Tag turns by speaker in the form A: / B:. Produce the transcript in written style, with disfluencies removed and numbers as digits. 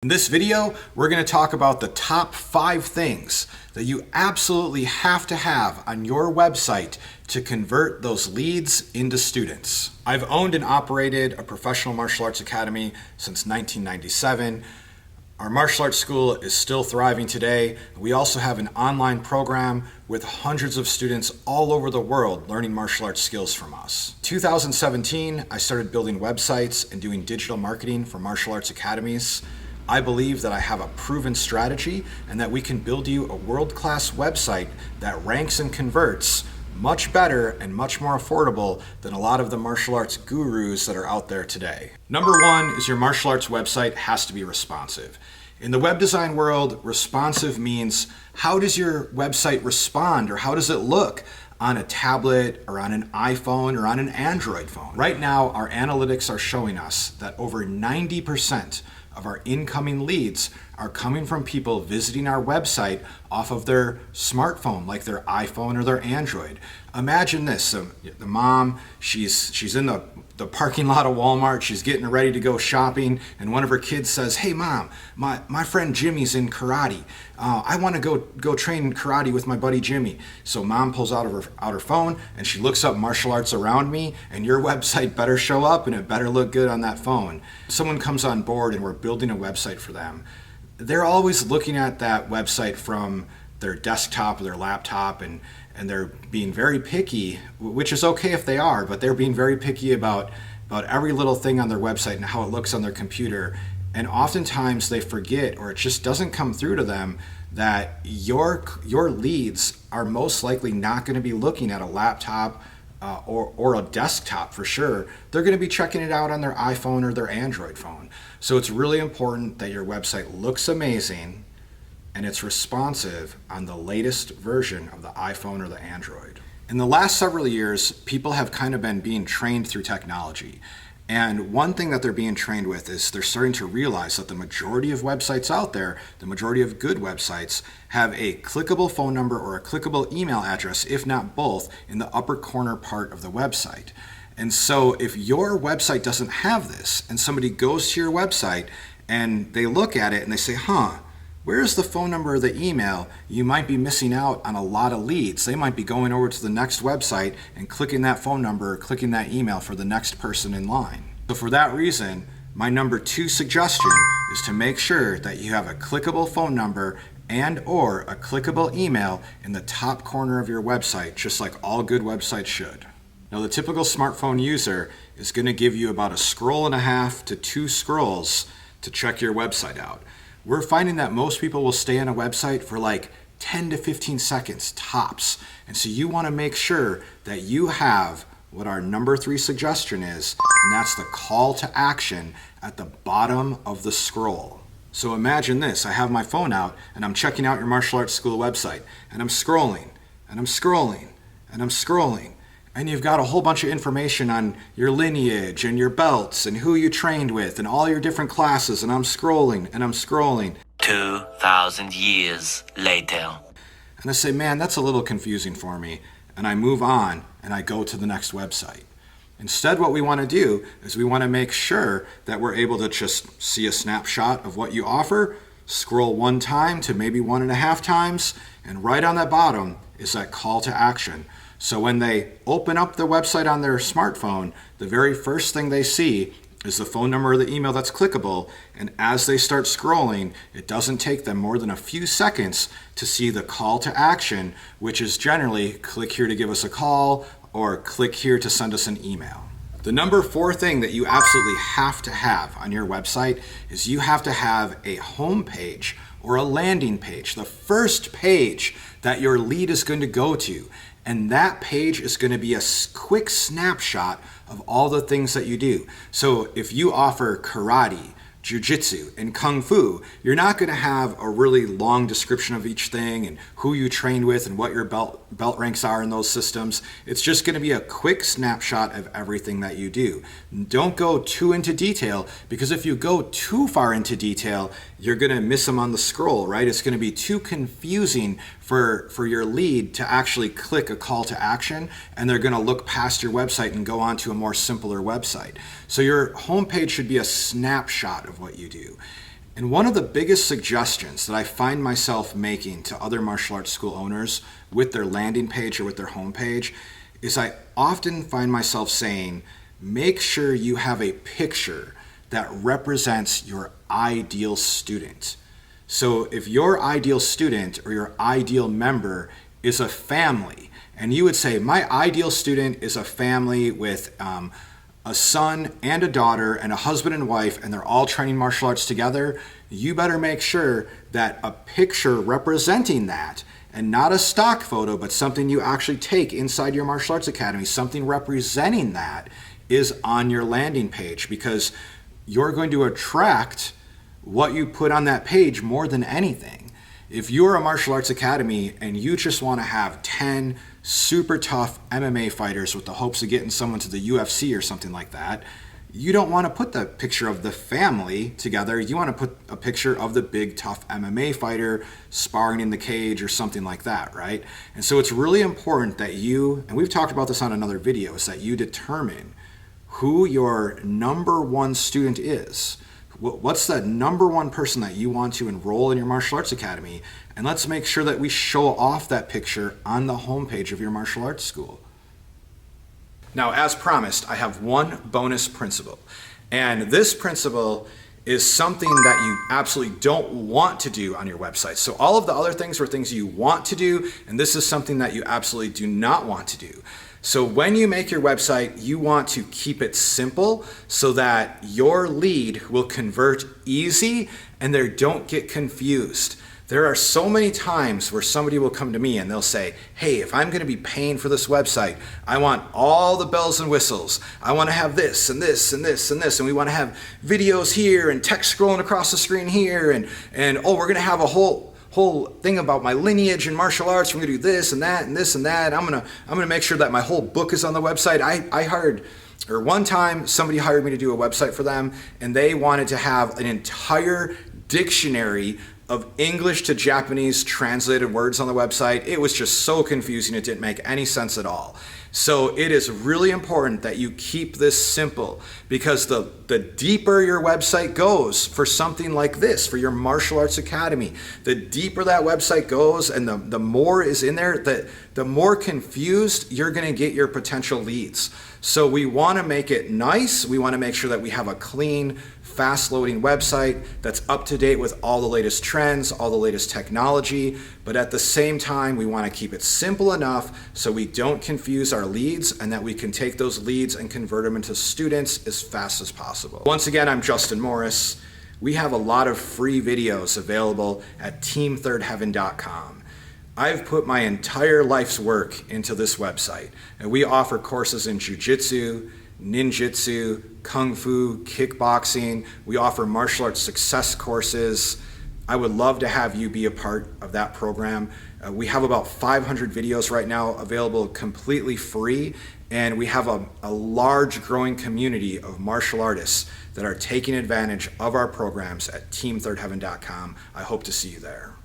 A: In this video, we're going to talk about the top 5 things that you absolutely have to have on your website to convert those leads into students. I've owned and operated a professional martial arts academy since 1997. Our martial arts school is still thriving today. We also have an online program with hundreds of students all over the world learning martial arts skills from us. 2017, I started building websites and doing digital marketing for martial arts academies. I believe that I have a proven strategy and that we can build you a world-class website that ranks and converts much better and much more affordable than a lot of the martial arts gurus that are out there today. Number 1 is your martial arts website has to be responsive. In the web design world, responsive means how does your website respond or how does it look on a tablet or on an iPhone or on an Android phone. Right now, our analytics are showing us that over 90% of our incoming leads are coming from people visiting our website off of their smartphone, like their iPhone or their Android. Imagine this, the mom, she's in the parking lot of Walmart, she's getting ready to go shopping, and one of her kids says, "Hey mom, my friend Jimmy's in karate. I want to go train karate with my buddy Jimmy." So mom pulls out her phone and she looks up martial arts around me, and your website better show up and it better look good on that phone. Someone comes on board and we're building a website for them. They're always looking at that website from their desktop or their laptop, and they're being very picky, which is okay if they are, but they're being very picky about every little thing on their website and how it looks on their computer. And oftentimes they forget, or it just doesn't come through to them, that your leads are most likely not going to be looking at a laptop or a desktop for sure. They're going to be checking it out on their iPhone or their Android phone. So it's really important that your website looks amazing and it's responsive on the latest version of the iPhone or the Android. In the last several years, people have kind of been being trained through technology. And one thing that they're being trained with is they're starting to realize that the majority of websites out there, the majority of good websites, have a clickable phone number or a clickable email address, if not both, in the upper corner part of the website. And so if your website doesn't have this, and somebody goes to your website and they look at it and they say, where's the phone number or the email? You might be missing out on a lot of leads. They might be going over to the next website and clicking that phone number or clicking that email for the next person in line. So for that reason, my number 2 suggestion is to make sure that you have a clickable phone number and or a clickable email in the top corner of your website, just like all good websites should. Now, the typical smartphone user is going to give you about a scroll and a half to 2 scrolls to check your website out. We're finding that most people will stay on a website for like 10 to 15 seconds tops. And so you want to make sure that you have what our number 3 suggestion is, and that's the call to action at the bottom of the scroll. So imagine this, I have my phone out and I'm checking out your martial arts school website, and I'm scrolling and I'm scrolling and I'm scrolling. And you've got a whole bunch of information on your lineage and your belts and who you trained with and all your different classes, and I'm scrolling and I'm scrolling.
B: 2,000 years later.
A: And I say, man, that's a little confusing for me. And I move on and I go to the next website. Instead, what we want to do is we want to make sure that we're able to just see a snapshot of what you offer, scroll 1 time to maybe 1.5 times, and right on that bottom is that call to action. So when they open up the website on their smartphone, the very first thing they see is the phone number or the email that's clickable. And as they start scrolling, it doesn't take them more than a few seconds to see the call to action, which is generally click here to give us a call or click here to send us an email. The number 4 thing that you absolutely have to have on your website is you have to have a home page or a landing page, the first page that your lead is going to go to. And that page is going to be a quick snapshot of all the things that you do. So if you offer karate, jiu-jitsu, and kung fu, you're not going to have a really long description of each thing and who you trained with and what your belt ranks are in those systems. It's just going to be a quick snapshot of everything that you do. Don't go too into detail, because if you go too far into detail, you're going to miss them on the scroll, right? It's going to be too confusing for your lead to actually click a call to action, and they're going to look past your website and go on to a more simpler website. So your homepage should be a snapshot of what you do. And one of the biggest suggestions that I find myself making to other martial arts school owners with their landing page or with their homepage is I often find myself saying, make sure you have a picture that represents your ideal student. So if your ideal student or your ideal member is a family, and you would say, my ideal student is a family with a son and a daughter and a husband and wife, and they're all training martial arts together, you better make sure that a picture representing that, and not a stock photo, but something you actually take inside your martial arts academy, something representing that, is on your landing page, because you're going to attract what you put on that page more than anything. If you're a martial arts academy and you just want to have 10 super tough MMA fighters with the hopes of getting someone to the UFC or something like that, you don't want to put the picture of the family together. You want to put a picture of the big tough MMA fighter sparring in the cage or something like that, right? And so it's really important that you, and we've talked about this on another video, is that you determine who your number one student is. What's the number one person that you want to enroll in your martial arts academy? And let's make sure that we show off that picture on the homepage of your martial arts school. Now, as promised, I have one bonus principle. And this principle is something that you absolutely don't want to do on your website. So all of the other things are things you want to do, and this is something that you absolutely do not want to do. So when you make your website, you want to keep it simple so that your lead will convert easy and they don't get confused. There are so many times where somebody will come to me and they'll say, hey, if I'm going to be paying for this website, I want all the bells and whistles. I want to have this and this and this and this, and we want to have videos here and text scrolling across the screen here, and oh, we're going to have a whole thing about my lineage and martial arts. We're gonna do this and that and this and that. I'm gonna make sure that my whole book is on the website. One time somebody hired me to do a website for them, and they wanted to have an entire dictionary of English to Japanese translated words on the website. It was just so confusing, it didn't make any sense at all. So it is really important that you keep this simple, because the deeper your website goes for something like this, for your martial arts academy, the deeper that website goes and the more is in there, the more confused you're gonna get your potential leads. So we wanna make it nice. We wanna make sure that we have a clean, fast loading website that's up to date with all the latest trends, all the latest technology, but at the same time, we want to keep it simple enough so we don't confuse our leads, and that we can take those leads and convert them into students as fast as possible. Once again, I'm Justin Morris. We have a lot of free videos available at teamthirdheaven.com. I've put my entire life's work into this website, and we offer courses in jiu-jitsu, ninjutsu, kung fu, kickboxing. We offer martial arts success courses. I would love to have you be a part of that program. We have about 500 videos right now available completely free, and we have a large growing community of martial artists that are taking advantage of our programs at teamthirdheaven.com. I hope to see you there.